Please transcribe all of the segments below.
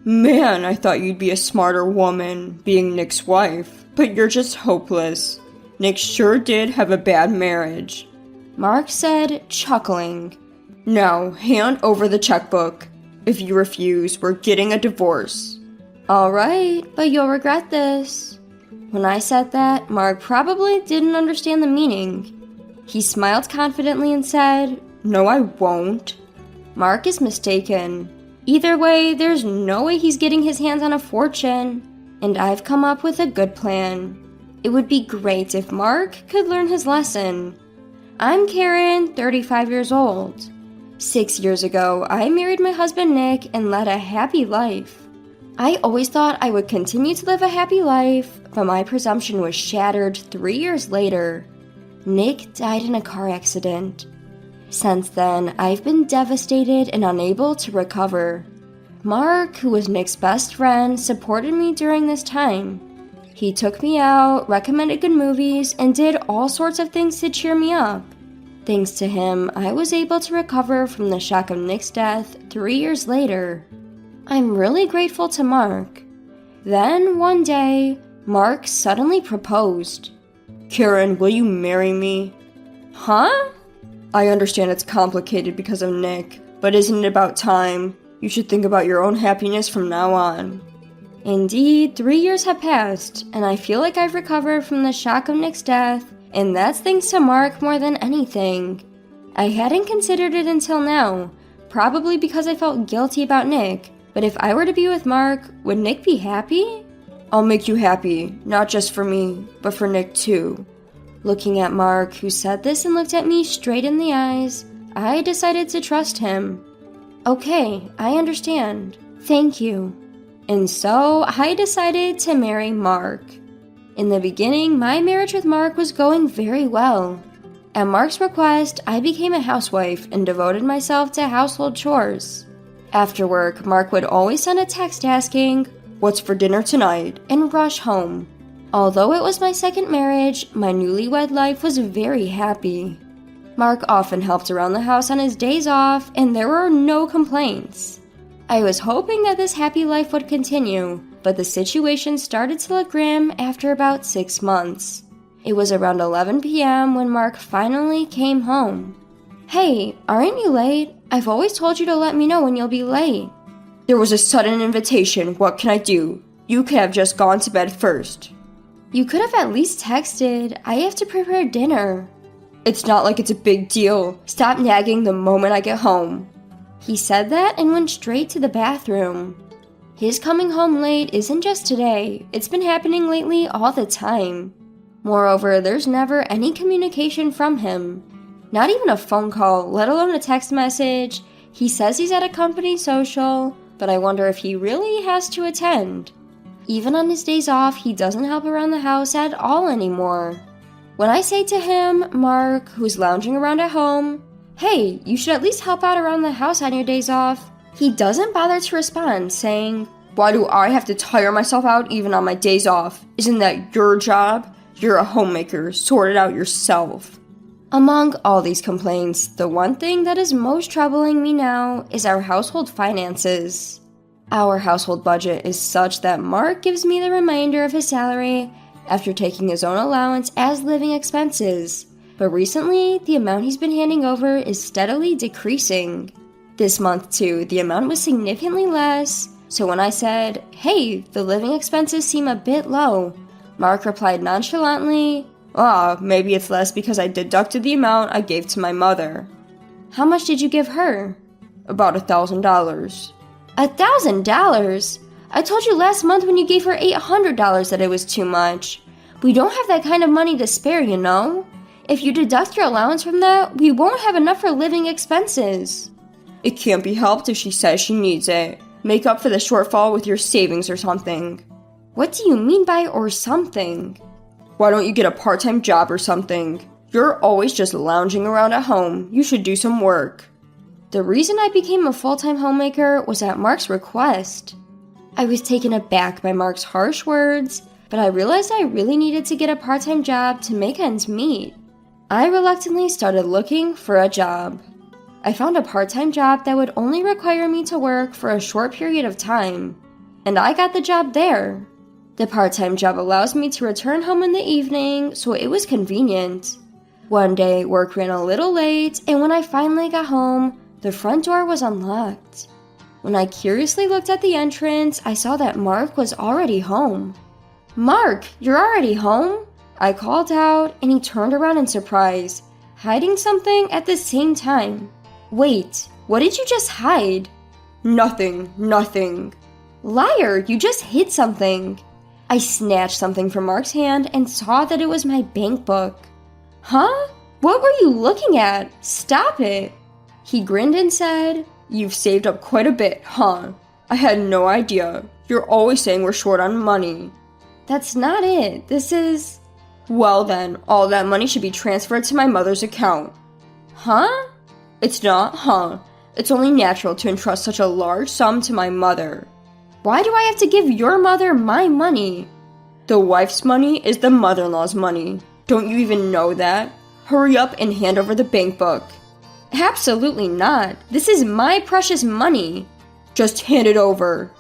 Man, I thought you'd be a smarter woman, being Nick's wife, but you're just hopeless. Nick sure did have a bad marriage. Mark said, chuckling. Now, hand over the checkbook. If you refuse, we're getting a divorce. Alright, but you'll regret this. When I said that, Mark probably didn't understand the meaning. He smiled confidently and said, No, I won't. Mark is mistaken. Either way, there's no way he's getting his hands on a fortune, and I've come up with a good plan. It would be great if Mark could learn his lesson. I'm Karen, 35 years old. 6 years ago, I married my husband Nick and led a happy life. I always thought I would continue to live a happy life, but my presumption was shattered 3 years later. Nick died in a car accident. Since then, I've been devastated and unable to recover. Mark, who was Nick's best friend, supported me during this time. He took me out, recommended good movies, and did all sorts of things to cheer me up. Thanks to him, I was able to recover from the shock of Nick's death 3 years later. I'm really grateful to Mark. Then, one day, Mark suddenly proposed. Karen, will you marry me? Huh? I understand it's complicated because of Nick, but isn't it about time? You should think about your own happiness from now on. Indeed, 3 years have passed, and I feel like I've recovered from the shock of Nick's death, and that's thanks to Mark more than anything. I hadn't considered it until now, probably because I felt guilty about Nick, but if I were to be with Mark, would Nick be happy? I'll make you happy, not just for me, but for Nick too. Looking at Mark, who said this and looked at me straight in the eyes, I decided to trust him. Okay, I understand. Thank you. And so, I decided to marry Mark. In the beginning, my marriage with Mark was going very well. At Mark's request, I became a housewife and devoted myself to household chores. After work, Mark would always send a text asking, "What's for dinner tonight?" and rush home. Although it was my second marriage, my newlywed life was very happy. Mark often helped around the house on his days off, and there were no complaints. I was hoping that this happy life would continue, but the situation started to look grim after about 6 months. It was around 11 p.m. when Mark finally came home. Hey, aren't you late? I've always told you to let me know when you'll be late. There was a sudden invitation. What can I do? You could have just gone to bed first. You could have at least texted. I have to prepare dinner. It's not like it's a big deal. Stop nagging the moment I get home. He said that and went straight to the bathroom. His coming home late isn't just today. It's been happening lately all the time. Moreover, there's never any communication from him. Not even a phone call, let alone a text message. He says he's at a company social, but I wonder if he really has to attend. Even on his days off, he doesn't help around the house at all anymore. When I say to him, Mark, who's lounging around at home, "Hey, you should at least help out around the house on your days off," he doesn't bother to respond, saying, "Why do I have to tire myself out even on my days off? Isn't that your job? You're a homemaker, sort it out yourself." Among all these complaints, the one thing that is most troubling me now is our household finances. Our household budget is such that Mark gives me the remainder of his salary after taking his own allowance as living expenses, but recently, the amount he's been handing over is steadily decreasing. This month, too, the amount was significantly less, so when I said, "Hey, the living expenses seem a bit low," Mark replied nonchalantly, maybe it's less because I deducted the amount I gave to my mother." How much did you give her? About $1,000. $1,000? I told you last month when you gave her $800 that it was too much. We don't have that kind of money to spare, you know. If you deduct your allowance from that, we won't have enough for living expenses. It can't be helped if she says she needs it. Make up for the shortfall with your savings or something. What do you mean by or something? Why don't you get a part-time job or something? You're always just lounging around at home. You should do some work. The reason I became a full-time homemaker was at Mark's request. I was taken aback by Mark's harsh words, but I realized I really needed to get a part-time job to make ends meet. I reluctantly started looking for a job. I found a part-time job that would only require me to work for a short period of time. and I got the job there. The part-time job allows me to return home in the evening, so it was convenient. One day, work ran a little late, and when I finally got home, the front door was unlocked. When I curiously looked at the entrance, I saw that Mark was already home. "Mark, you're already home?" I called out, and he turned around in surprise, hiding something at the same time. "Wait, what did you just hide?" Nothing. "Liar, you just hid something." I snatched something from Mark's hand and saw that it was my bank book. "Huh? What were you looking at? Stop it." He grinned and said, "You've saved up quite a bit, huh? I had no idea. You're always saying we're short on money." "That's not it. This is..." "Well then, all that money should be transferred to my mother's account." "Huh?" "It's not, huh? It's only natural to entrust such a large sum to my mother." "Why do I have to give your mother my money?" "The wife's money is the mother-in-law's money. Don't you even know that? Hurry up and hand over the bank book." "Absolutely not. This is my precious money." "Just hand it over."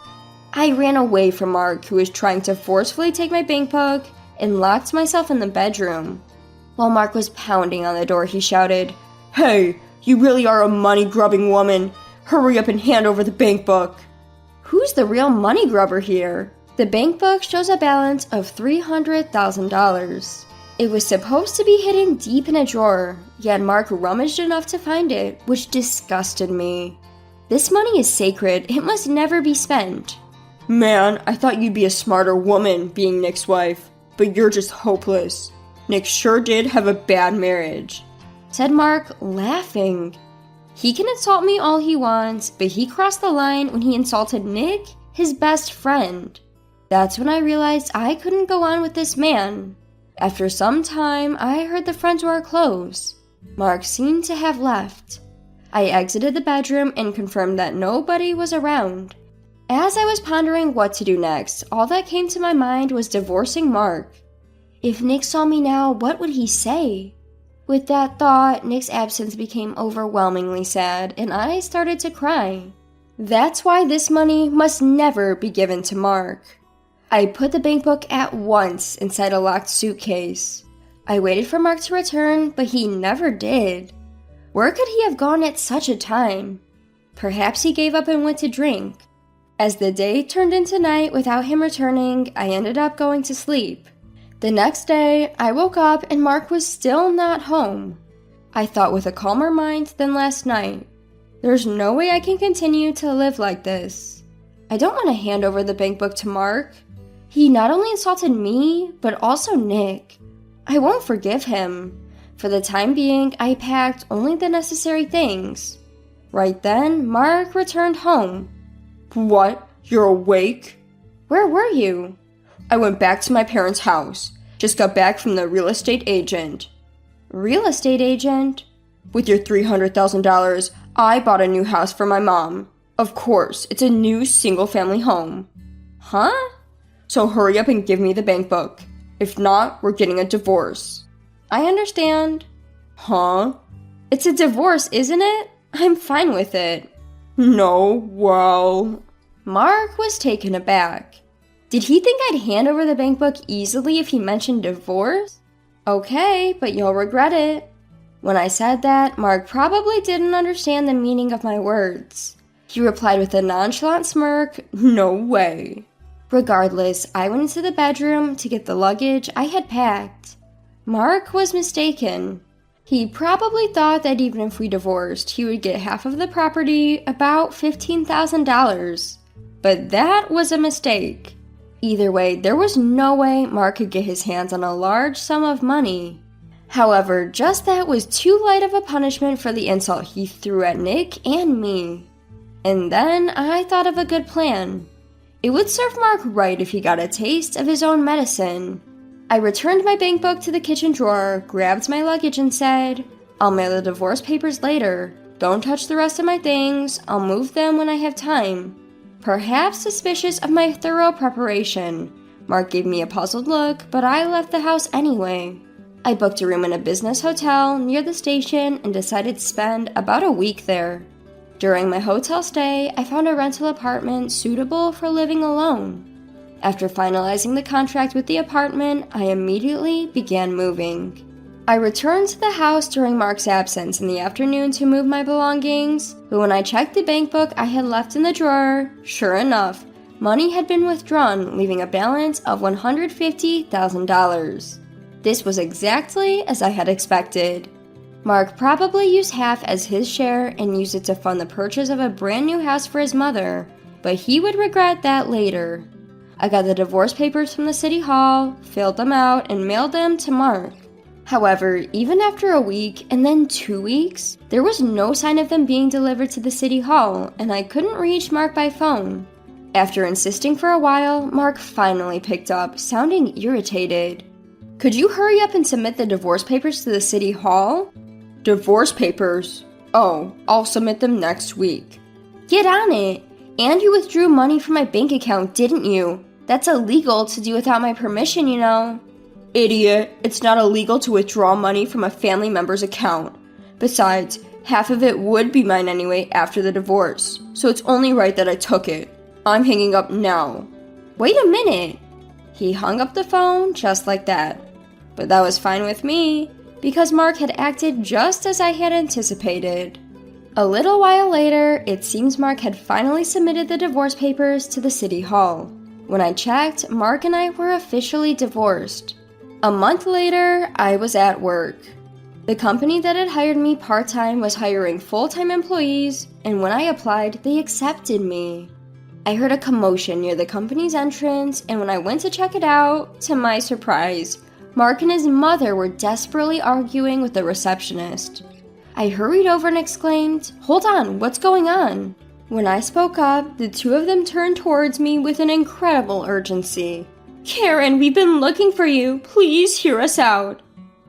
I ran away from Mark, who was trying to forcefully take my bank book, and locked myself in the bedroom. While Mark was pounding on the door, he shouted, "Hey, you really are a money-grubbing woman. Hurry up and hand over the bank book." Who's the real money grubber here? The bank book shows a balance of $300,000. It was supposed to be hidden deep in a drawer, yet Mark rummaged enough to find it, which disgusted me. This money is sacred. It must never be spent. "Man, I thought you'd be a smarter woman being Nick's wife, but you're just hopeless. Nick sure did have a bad marriage," said Mark, laughing. He can insult me all he wants, but he crossed the line when he insulted Nick, his best friend. That's when I realized I couldn't go on with this man. After some time, I heard the front door close. Mark seemed to have left. I exited the bedroom and confirmed that nobody was around. As I was pondering what to do next, all that came to my mind was divorcing Mark. If Nick saw me now, what would he say? With that thought, Nick's absence became overwhelmingly sad, and I started to cry. That's why this money must never be given to Mark. I put the bank book at once inside a locked suitcase. I waited for Mark to return, but he never did. Where could he have gone at such a time? Perhaps he gave up and went to drink. As the day turned into night without him returning, I ended up going to sleep. The next day, I woke up and Mark was still not home. I thought with a calmer mind than last night. There's no way I can continue to live like this. I don't want to hand over the bank book to Mark. He not only insulted me, but also Nick. I won't forgive him. For the time being, I packed only the necessary things. Right then, Mark returned home. "What? You're awake?" "Where were you?" "I went back to my parents' house. Just got back from the real estate agent." "Real estate agent?" "With your $300,000, I bought a new house for my mom. Of course, it's a new single-family home." "Huh?" "So hurry up and give me the bank book. If not, we're getting a divorce." "I understand." "Huh?" "It's a divorce, isn't it? I'm fine with it." "No, well..." Mark was taken aback. Did he think I'd hand over the bank book easily if he mentioned divorce? Okay, but you'll regret it. When I said that, Mark probably didn't understand the meaning of my words. He replied with a nonchalant smirk, "No way." Regardless, I went into the bedroom to get the luggage I had packed. Mark was mistaken. He probably thought that even if we divorced, he would get half of the property, about $15,000. But that was a mistake. Either way, there was no way Mark could get his hands on a large sum of money. However, just that was too light of a punishment for the insult he threw at Nick and me. And then I thought of a good plan. It would serve Mark right if he got a taste of his own medicine. I returned my bank book to the kitchen drawer, grabbed my luggage and said, "I'll mail the divorce papers later. Don't touch the rest of my things. I'll move them when I have time." Perhaps suspicious of my thorough preparation, Mark gave me a puzzled look, but I left the house anyway. I booked a room in a business hotel near the station and decided to spend about a week there. During my hotel stay, I found a rental apartment suitable for living alone. After finalizing the contract with the apartment, I immediately began moving. I returned to the house during Mark's absence in the afternoon to move my belongings, but when I checked the bank book I had left in the drawer, sure enough, money had been withdrawn, leaving a balance of $150,000. This was exactly as I had expected. Mark probably used half as his share and used it to fund the purchase of a brand new house for his mother, but he would regret that later. I got the divorce papers from the city hall, filled them out, and mailed them to Mark. However, even after a week and then 2 weeks, there was no sign of them being delivered to the city hall, and I couldn't reach Mark by phone. After insisting for a while, Mark finally picked up, sounding irritated. "Could you hurry up and submit the divorce papers to the city hall?" "Divorce papers? Oh, I'll submit them next week." "Get on it! And you withdrew money from my bank account, didn't you? That's illegal to do without my permission, you know." "Idiot, it's not illegal to withdraw money from a family member's account. Besides, half of it would be mine anyway after the divorce, so it's only right that I took it. I'm hanging up now." "Wait a minute." He hung up the phone just like that. But that was fine with me, because Mark had acted just as I had anticipated. A little while later, it seems Mark had finally submitted the divorce papers to the city hall. When I checked, Mark and I were officially divorced. A month later, I was at work. The company that had hired me part-time was hiring full-time employees, and when I applied, they accepted me. I heard a commotion near the company's entrance, and when I went to check it out, to my surprise, Mark and his mother were desperately arguing with the receptionist. I hurried over and exclaimed, "Hold on, what's going on?" When I spoke up, the two of them turned towards me with an incredible urgency. "Karen, we've been looking for you. Please hear us out."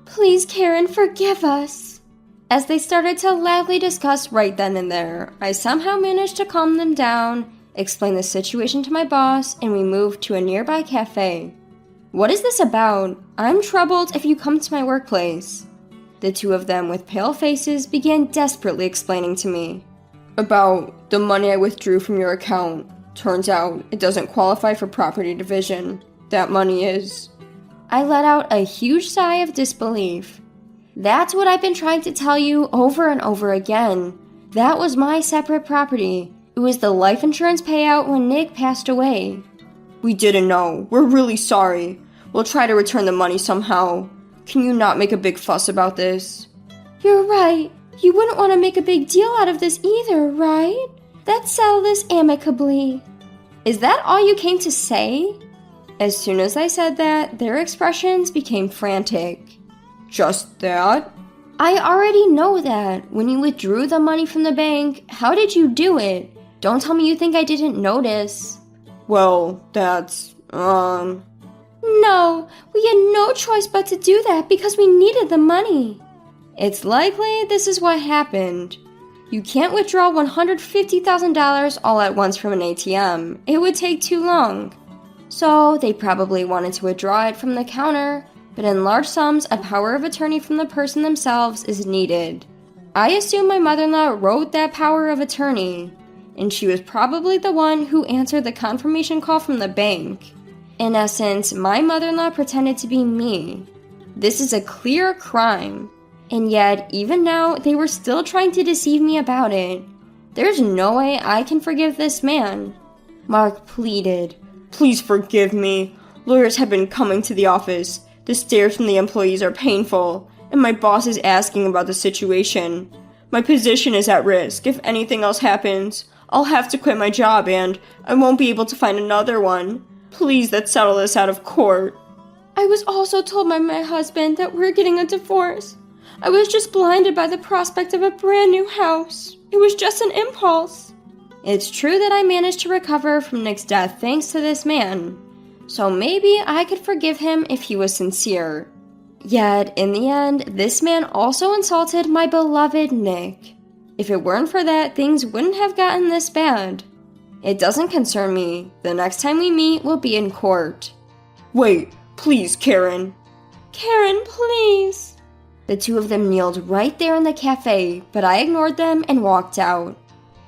"Please, Karen, forgive us." As they started to loudly discuss right then and there, I somehow managed to calm them down, explain the situation to my boss, and we moved to a nearby cafe. "What is this about? I'm troubled if you come to my workplace." The two of them, with pale faces, began desperately explaining to me. "About the money I withdrew from your account. Turns out it doesn't qualify for property division. That money is..." I let out a huge sigh of disbelief. "That's what I've been trying to tell you over and over again. That was my separate property. It was the life insurance payout when Nick passed away." "We didn't know. We're really sorry. We'll try to return the money somehow. Can you not make a big fuss about this?" "You're right. You wouldn't want to make a big deal out of this either, right? Let's settle this amicably." "Is that all you came to say?" As soon as I said that, their expressions became frantic. "Just that?" "I already know that. When you withdrew the money from the bank, how did you do it? Don't tell me you think I didn't notice." "Well, that's, No, we had no choice but to do that because we needed the money." "It's likely this is what happened. You can't withdraw $150,000 all at once from an ATM. It would take too long. So they probably wanted to withdraw it from the counter, but in large sums, a power of attorney from the person themselves is needed. I assume my mother-in-law wrote that power of attorney, and she was probably the one who answered the confirmation call from the bank. In essence, my mother-in-law pretended to be me. This is a clear crime, and yet, even now, they were still trying to deceive me about it. There's no way I can forgive this man." Mark pleaded. "Please forgive me. Lawyers have been coming to the office. The stares from the employees are painful, and my boss is asking about the situation. My position is at risk. If anything else happens, I'll have to quit my job and I won't be able to find another one. Please, let's settle this out of court." "I was also told by my husband that we're getting a divorce. I was just blinded by the prospect of a brand new house. It was just an impulse." It's true that I managed to recover from Nick's death thanks to this man, so maybe I could forgive him if he was sincere. Yet, in the end, this man also insulted my beloved Nick. If it weren't for that, things wouldn't have gotten this bad. It doesn't concern me. The next time we meet will be in court. "Wait, please, Karen." "Karen, please." The two of them kneeled right there in the cafe, but I ignored them and walked out.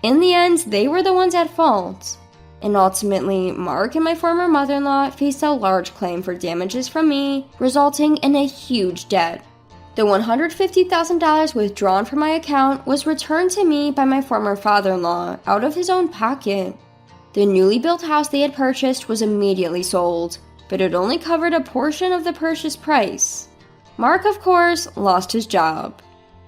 In the end, they were the ones at fault. And ultimately, Mark and my former mother-in-law faced a large claim for damages from me, resulting in a huge debt. The $150,000 withdrawn from my account was returned to me by my former father-in-law out of his own pocket. The newly built house they had purchased was immediately sold, but it only covered a portion of the purchase price. Mark, of course, lost his job.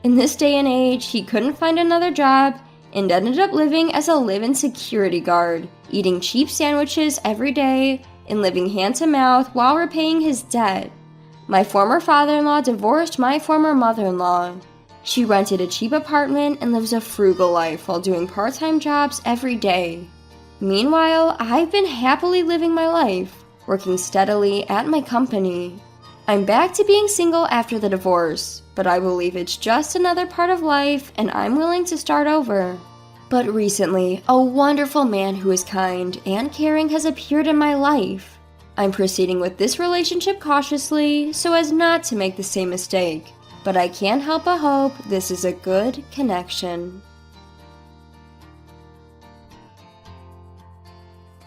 In this day and age, he couldn't find another job and ended up living as a live-in security guard, eating cheap sandwiches every day and living hand to mouth while repaying his debt. My former father-in-law divorced my former mother-in-law. She rented a cheap apartment and lives a frugal life while doing part-time jobs every day. Meanwhile, I've been happily living my life, working steadily at my company. I'm back to being single after the divorce, but I believe it's just another part of life and I'm willing to start over. But recently, a wonderful man who is kind and caring has appeared in my life. I'm proceeding with this relationship cautiously so as not to make the same mistake, but I can't help but hope this is a good connection.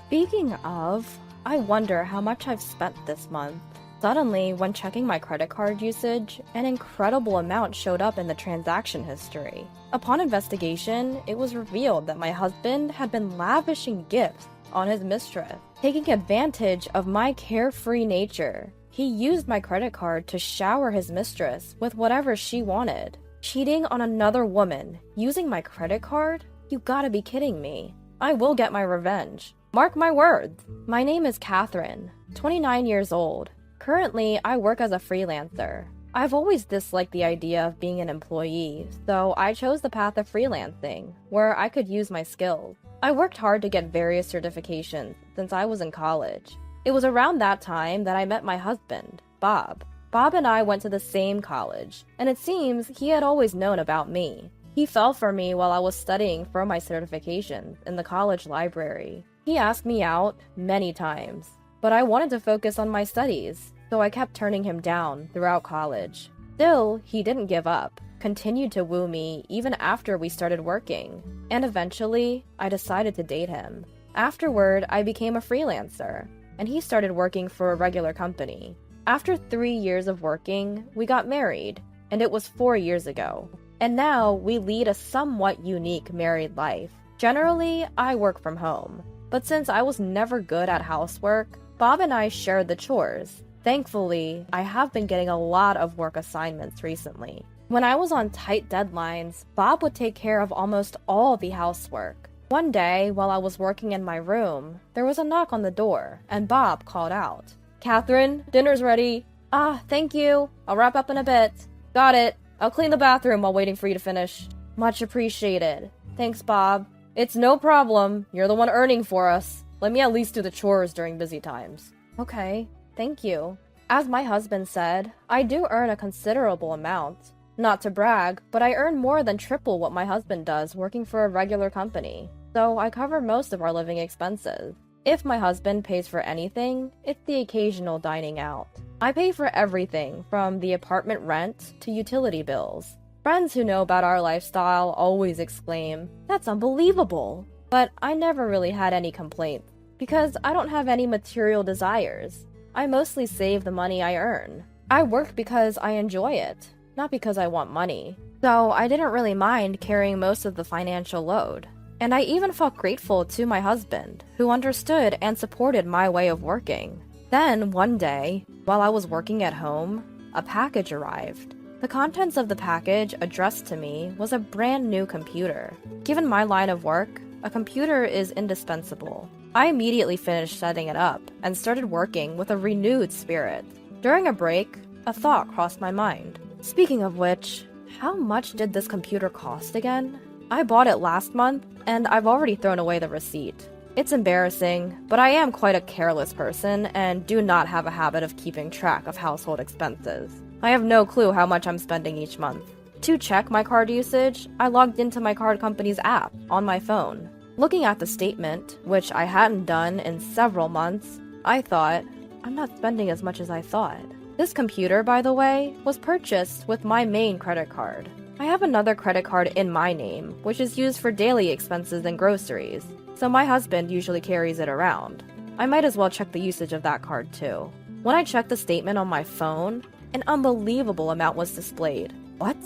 Speaking of, I wonder how much I've spent this month. Suddenly, when checking my credit card usage, an incredible amount showed up in the transaction history. Upon investigation, it was revealed that my husband had been lavishing gifts on his mistress, taking advantage of my carefree nature. He used my credit card to shower his mistress with whatever she wanted. Cheating on another woman using my credit card? You gotta be kidding me. I will get my revenge. Mark my words. My name is Catherine, 29 years old. Currently, I work as a freelancer. I've always disliked the idea of being an employee, so I chose the path of freelancing, where I could use my skills. I worked hard to get various certifications since I was in college. It was around that time that I met my husband, Bob. Bob and I went to the same college, and it seems he had always known about me. He fell for me while I was studying for my certifications in the college library. He asked me out many times, but I wanted to focus on my studies, so I kept turning him down throughout college. Still, he didn't give up, continued to woo me even after we started working, and eventually, I decided to date him. Afterward, I became a freelancer, and he started working for a regular company. After 3 years of working, we got married, and it was 4 years ago. And now, we lead a somewhat unique married life. Generally, I work from home, but since I was never good at housework, Bob and I shared the chores. Thankfully, I have been getting a lot of work assignments recently. When I was on tight deadlines, Bob would take care of almost all the housework. One day, while I was working in my room, there was a knock on the door, and Bob called out, "Catherine, dinner's ready." "Ah, thank you. I'll wrap up in a bit." "Got it. I'll clean the bathroom while waiting for you to finish." "Much appreciated." "Thanks, Bob." "It's no problem. You're the one earning for us. Let me at least do the chores during busy times." "Okay, thank you." As my husband said, I do earn a considerable amount. Not to brag, but I earn more than triple what my husband does working for a regular company, so I cover most of our living expenses. If my husband pays for anything, it's the occasional dining out. I pay for everything from the apartment rent to utility bills. Friends who know about our lifestyle always exclaim, "That's unbelievable!" But I never really had any complaints, because I don't have any material desires. I mostly save the money I earn. I work because I enjoy it, not because I want money. So I didn't really mind carrying most of the financial load. And I even felt grateful to my husband, who understood and supported my way of working. Then, one day, while I was working at home, a package arrived. The contents of the package addressed to me was a brand new computer. Given my line of work, a computer is indispensable. I immediately finished setting it up and started working with a renewed spirit. During a break, a thought crossed my mind. Speaking of which, how much did this computer cost again? I bought it last month, and I've already thrown away the receipt. It's embarrassing, but I am quite a careless person and do not have a habit of keeping track of household expenses. I have no clue how much I'm spending each month. To check my card usage, I logged into my card company's app on my phone. Looking at the statement, which I hadn't done in several months, I thought, I'm not spending as much as I thought. This computer, by the way, was purchased with my main credit card. I have another credit card in my name, which is used for daily expenses and groceries, so my husband usually carries it around. I might as well check the usage of that card too. When I checked the statement on my phone, an unbelievable amount was displayed. What?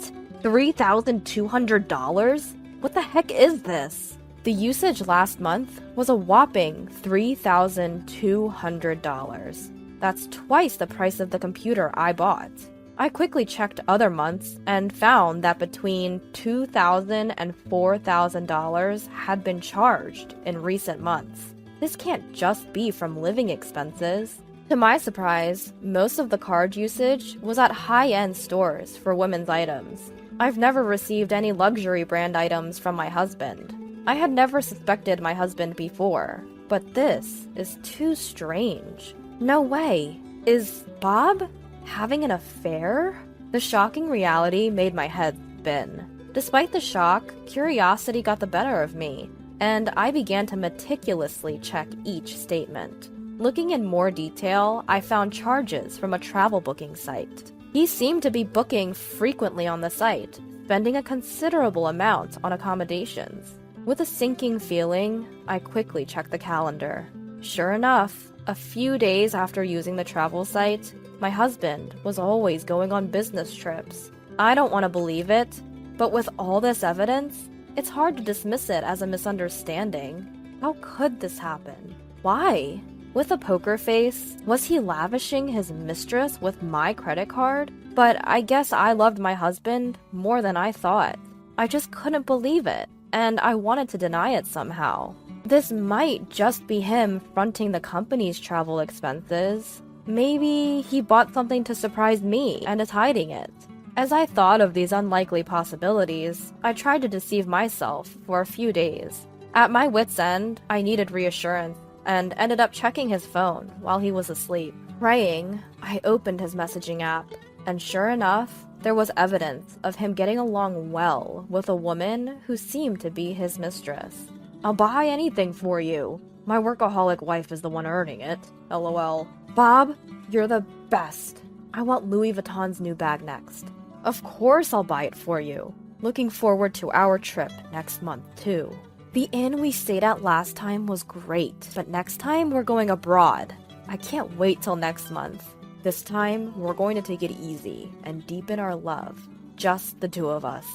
$3,200? What the heck is this? The usage last month was a whopping $3,200. That's twice the price of the computer I bought. I quickly checked other months and found that between $2,000 and $4,000 had been charged in recent months. This can't just be from living expenses. To my surprise, most of the card usage was at high-end stores for women's items. I've never received any luxury brand items from my husband. I had never suspected my husband before, but this is too strange. No way. Is Bob having an affair? The shocking reality made my head spin. Despite the shock, curiosity got the better of me, and I began to meticulously check each statement. Looking in more detail, I found charges from a travel booking site. He seemed to be booking frequently on the site, spending a considerable amount on accommodations. With a sinking feeling, I quickly checked the calendar. Sure enough, a few days after using the travel site, my husband was always going on business trips. I don't want to believe it, but with all this evidence, it's hard to dismiss it as a misunderstanding. How could this happen? Why? With a poker face, was he lavishing his mistress with my credit card? But I guess I loved my husband more than I thought. I just couldn't believe it, and I wanted to deny it somehow. This might just be him fronting the company's travel expenses. Maybe he bought something to surprise me and is hiding it. As I thought of these unlikely possibilities, I tried to deceive myself for a few days. At my wit's end, I needed reassurance and ended up checking his phone while he was asleep. Praying, I opened his messaging app, and sure enough, there was evidence of him getting along well with a woman who seemed to be his mistress. I'll buy anything for you. My workaholic wife is the one earning it. LOL. Bob, you're the best. I want Louis Vuitton's new bag next. Of course I'll buy it for you. Looking forward to our trip next month, too. The inn we stayed at last time was great, but next time we're going abroad. I can't wait till next month. This time, we're going to take it easy and deepen our love. Just the two of us.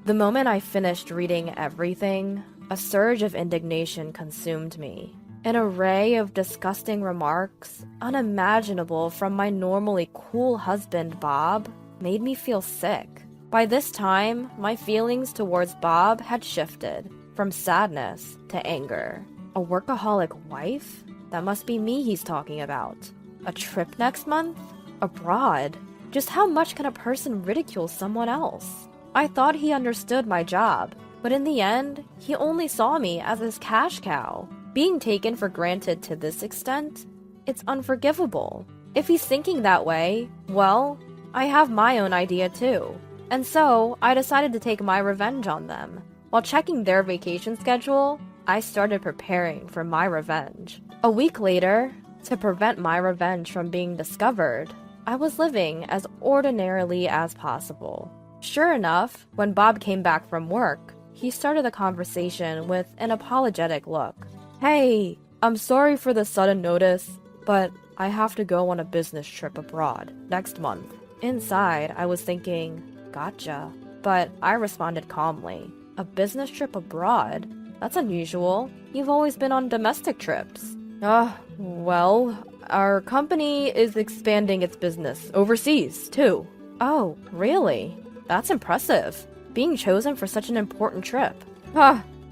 The moment I finished reading everything, a surge of indignation consumed me. An array of disgusting remarks, unimaginable from my normally cool husband Bob, made me feel sick. By this time, my feelings towards Bob had shifted from sadness to anger. A workaholic wife? That must be me he's talking about. A trip next month? Abroad? Just how much can a person ridicule someone else? I thought he understood my job, but in the end, he only saw me as his cash cow. Being taken for granted to this extent, it's unforgivable. If he's thinking that way, well, I have my own idea too. And so, I decided to take my revenge on them. While checking their vacation schedule, I started preparing for my revenge. A week later, to prevent my revenge from being discovered, I was living as ordinarily as possible. Sure enough, when Bob came back from work, he started the conversation with an apologetic look. Hey, I'm sorry for the sudden notice, but I have to go on a business trip abroad next month. Inside, I was thinking, gotcha, but I responded calmly. A business trip abroad? That's unusual. You've always been on domestic trips. Well, our company is expanding its business overseas, too. Oh, really? That's impressive. Being chosen for such an important trip.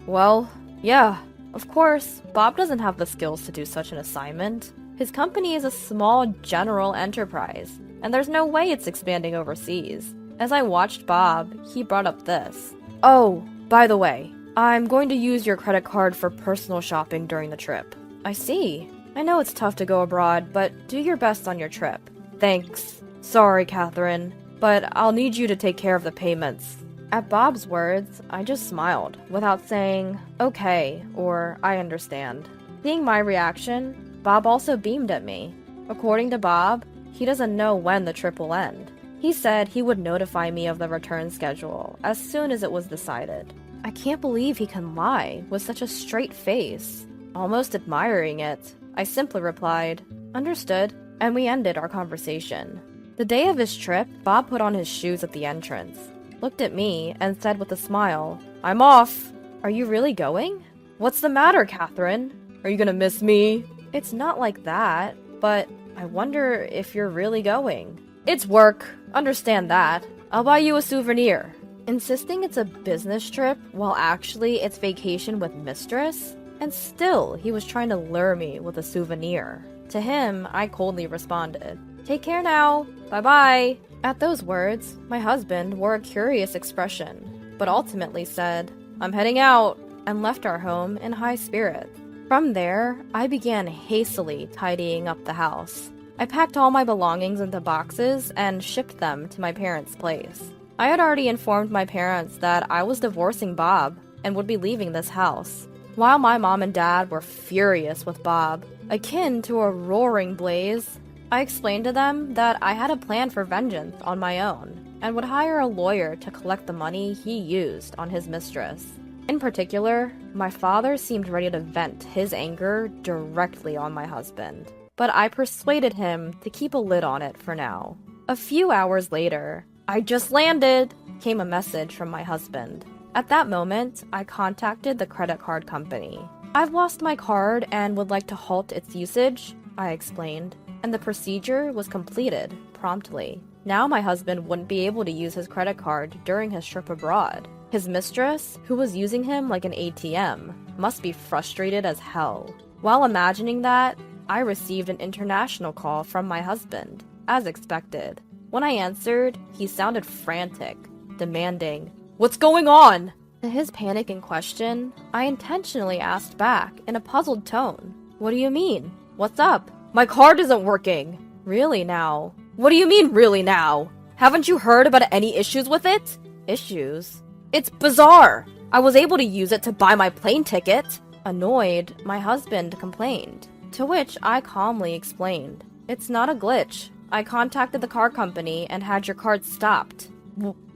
Well, yeah. Of course, Bob doesn't have the skills to do such an assignment. His company is a small general enterprise, and there's no way it's expanding overseas. As I watched Bob, he brought up this. Oh, by the way, I'm going to use your credit card for personal shopping during the trip. I see. I know it's tough to go abroad, but do your best on your trip. Thanks. Sorry, Catherine, but I'll need you to take care of the payments. At Bob's words, I just smiled, without saying, okay, or I understand. Seeing my reaction, Bob also beamed at me. According to Bob, he doesn't know when the trip will end. He said he would notify me of the return schedule as soon as it was decided. I can't believe he can lie with such a straight face. Almost admiring it, I simply replied, "Understood," and we ended our conversation. The day of his trip, Bob put on his shoes at the entrance, looked at me, and said with a smile, "I'm off." "Are you really going?" "What's the matter, Catherine? Are you gonna miss me?" "It's not like that, but I wonder if you're really going." "It's work. Understand that. I'll buy you a souvenir." Insisting it's a business trip while actually it's vacation with mistress? And still, he was trying to lure me with a souvenir. To him, I coldly responded, "Take care now. Bye-bye." At those words, my husband wore a curious expression, but ultimately said, "I'm heading out," and left our home in high spirits. From there, I began hastily tidying up the house. I packed all my belongings into boxes and shipped them to my parents' place. I had already informed my parents that I was divorcing Bob and would be leaving this house. While my mom and dad were furious with Bob, akin to a roaring blaze, I explained to them that I had a plan for vengeance on my own and would hire a lawyer to collect the money he used on his mistress. In particular, my father seemed ready to vent his anger directly on my husband, but I persuaded him to keep a lid on it for now. A few hours later, "I just landed," came a message from my husband. At that moment, I contacted the credit card company. "I've lost my card and would like to halt its usage," I explained, and the procedure was completed promptly. Now my husband wouldn't be able to use his credit card during his trip abroad. His mistress, who was using him like an ATM, must be frustrated as hell. While imagining that, I received an international call from my husband, as expected. When I answered, he sounded frantic, demanding, "What's going on?" To his panic in question, I intentionally asked back in a puzzled tone, "What do you mean? What's up?" "My card isn't working." "Really now?" "What do you mean, really now? Haven't you heard about any issues with it?" "Issues?" "It's bizarre. I was able to use it to buy my plane ticket." Annoyed, my husband complained, to which I calmly explained, "It's not a glitch. I contacted the car company and had your card stopped."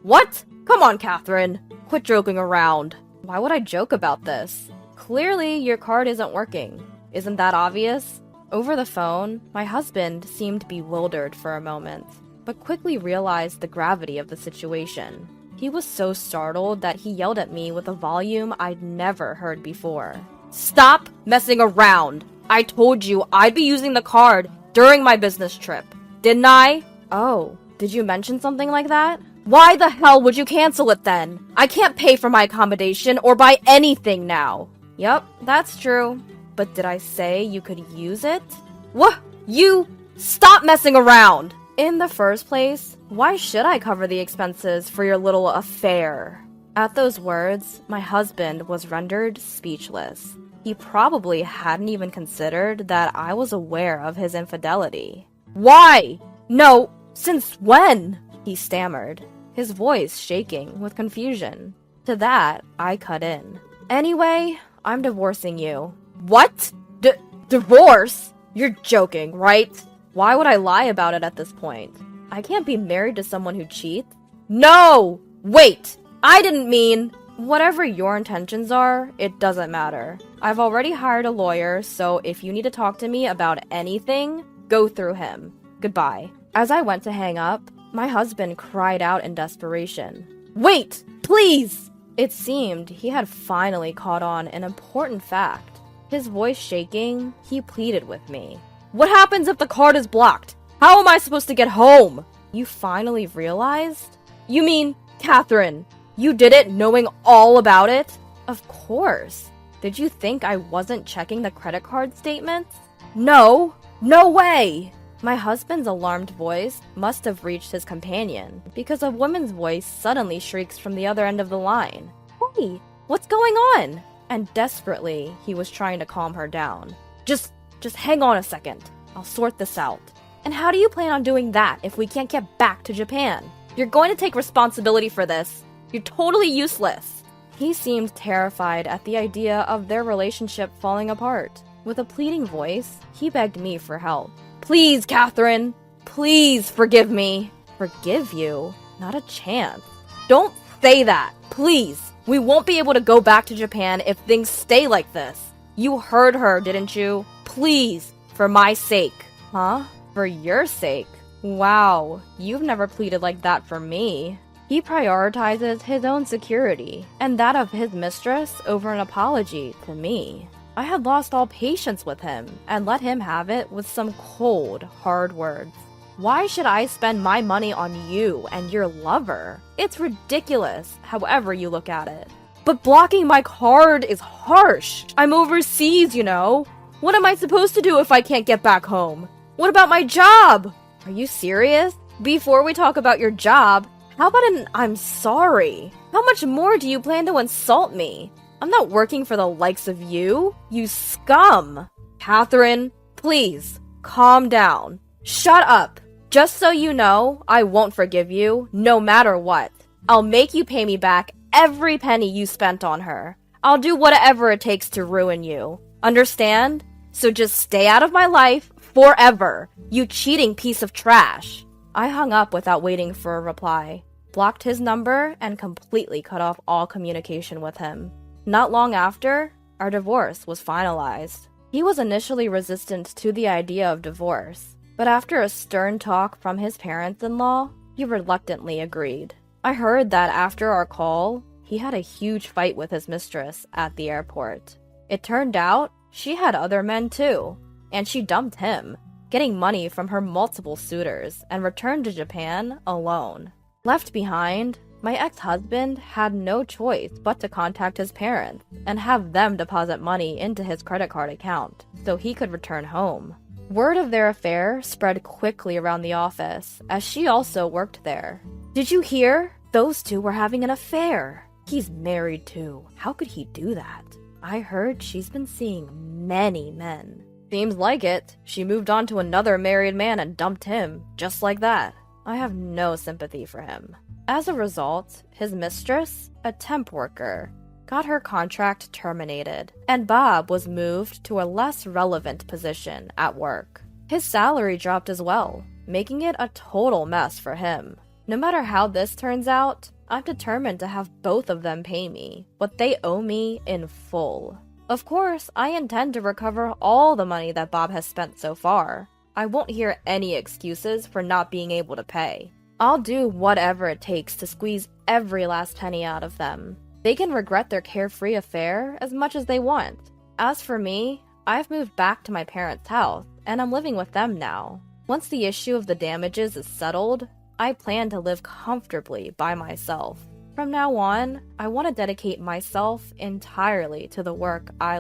"What? Come on, Catherine. Quit joking around." Why would I joke about this? Clearly, your card isn't working. Isn't that obvious? Over the phone, my husband seemed bewildered for a moment, but quickly realized the gravity of the situation. He was so startled that he yelled at me with a volume I'd never heard before. "Stop messing around! I told you I'd be using the card during my business trip. Didn't I?" "Oh, did you mention something like that?" "Why the hell would you cancel it then? I can't pay for my accommodation or buy anything now." "Yep, that's true. But did I say you could use it?" "What? You? Stop messing around!" "In the first place, why should I cover the expenses for your little affair?" At those words, my husband was rendered speechless. He probably hadn't even considered that I was aware of his infidelity. "Why? No, since when?" he stammered, his voice shaking with confusion. To that, I cut in. "Anyway, I'm divorcing you." "What? Divorce? You're joking, right?" Why would I lie about it at this point? I can't be married to someone who cheats. "No! Wait! I didn't mean..." "Whatever your intentions are, it doesn't matter. I've already hired a lawyer, so if you need to talk to me about anything, go through him. Goodbye." As I went to hang up, my husband cried out in desperation, "Wait! Please!" It seemed he had finally caught on an important fact. His voice shaking, he pleaded with me. "What happens if the card is blocked? How am I supposed to get home?" "You finally realized? You mean, Catherine, you did it knowing all about it?" "Of course. Did you think I wasn't checking the credit card statements?" "No! No way!" My husband's alarmed voice must have reached his companion, because a woman's voice suddenly shrieks from the other end of the line. "Hey, what's going on?" And desperately, he was trying to calm her down. Just hang on a second. I'll sort this out." "And how do you plan on doing that if we can't get back to Japan? You're going to take responsibility for this. You're totally useless." He seemed terrified at the idea of their relationship falling apart. With a pleading voice, he begged me for help. "Please, Catherine, please forgive me." "Forgive you? Not a chance. Don't say that, please. We won't be able to go back to Japan if things stay like this. You heard her, didn't you? Please, for my sake. Huh? For your sake? Wow, you've never pleaded like that for me. He prioritizes his own security and that of his mistress over an apology to me. I had lost all patience with him and let him have it with some cold, hard words. Why should I spend my money on you and your lover? It's ridiculous, however you look at it. But blocking my card is harsh. I'm overseas, you know. What am I supposed to do if I can't get back home? What about my job? Are you serious? Before we talk about your job, how about an I'm sorry? How much more do you plan to insult me? I'm not working for the likes of you, you scum. Catherine, please, calm down. Shut up. Just so you know, I won't forgive you, no matter what. I'll make you pay me back every penny you spent on her. I'll do whatever it takes to ruin you. Understand? So just stay out of my life forever, you cheating piece of trash. I hung up without waiting for a reply, blocked his number, and completely cut off all communication with him. Not long after, our divorce was finalized. He was initially resistant to the idea of divorce, but after a stern talk from his parents-in-law, he reluctantly agreed. I heard that after our call, he had a huge fight with his mistress at the airport. It turned out she had other men too, and she dumped him, getting money from her multiple suitors, and returned to Japan alone. Left behind, my ex-husband had no choice but to contact his parents and have them deposit money into his credit card account so he could return home. Word of their affair spread quickly around the office, as she also worked there. Did you hear? Those two were having an affair. He's married too. How could he do that? I heard she's been seeing many men. Seems like it. She moved on to another married man and dumped him, just like that. I have no sympathy for him. As a result, his mistress, a temp worker, got her contract terminated, and Bob was moved to a less relevant position at work. His salary dropped as well, making it a total mess for him. No matter how this turns out, I'm determined to have both of them pay me what they owe me in full. Of course, I intend to recover all the money that Bob has spent so far. I won't hear any excuses for not being able to pay. I'll do whatever it takes to squeeze every last penny out of them. They can regret their carefree affair as much as they want. As for me, I've moved back to my parents' house, and I'm living with them now. Once the issue of the damages is settled, I plan to live comfortably by myself. From now on, I want to dedicate myself entirely to the work I